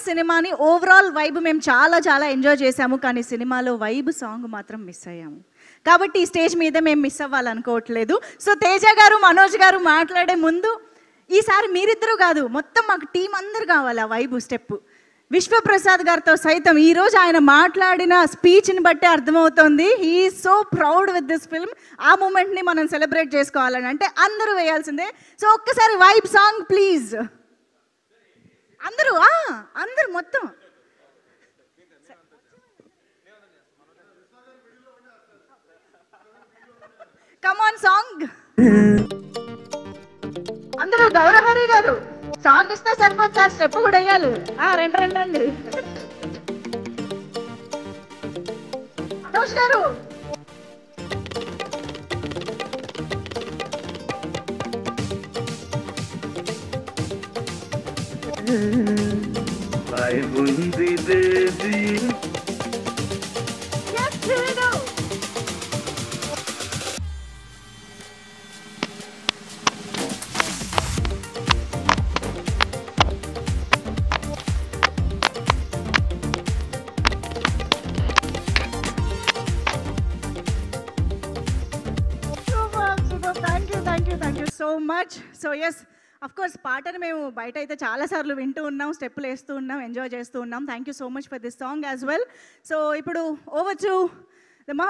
సినిమాని overall vibe మేము చాలా చాలా ఎంజాయ్ చేసాము, కానీ సినిమాలో వైబ్ సాంగ్ మాత్రం మిస్ అయ్యాము. కాబట్టి ఈ స్టేజ్ మీద మేము మిస్ అవ్వాలనుకోవట్లేదు. సో తేజ గారు, మనోజ్ గారు మాట్లాడే ముందు ఈసారి మీరిద్దరూ కాదు, మొత్తం మాకు టీం అందరు కావాలి ఆ వైబ్ స్టెప్. విశ్వప్రసాద్ గారితో సైతం ఈరోజు ఆయన మాట్లాడిన స్పీచ్ని బట్టి అర్థమవుతుంది he is so proud with this film. ఆ మూమెంట్ని మనం సెలబ్రేట్ చేసుకోవాలని అంటే అందరూ వేయాల్సిందే. సో ఒక్కసారి వైబ్ సాంగ్ ప్లీజ్. అందరూ అందరూ మొత్తం కమాన్ సాంగ్. అందరూ గౌరవహరి గారు సాంగ్ ఇస్తే సరిపోతుంది, సార్ స్టెప్ కూడా వేయాలి. రెండు అండి మనోజ్ గారు. Thank you so much. So yes, of course పాటను మేము బయట అయితే చాలాసార్లు వింటూ ఉన్నాం, స్టెప్పులు వేస్తూ ఉన్నాం, ఎంజాయ్ చేస్తూ ఉన్నాం. Thank you so much for this song as well. So ఇప్పుడు ఓవర్ టు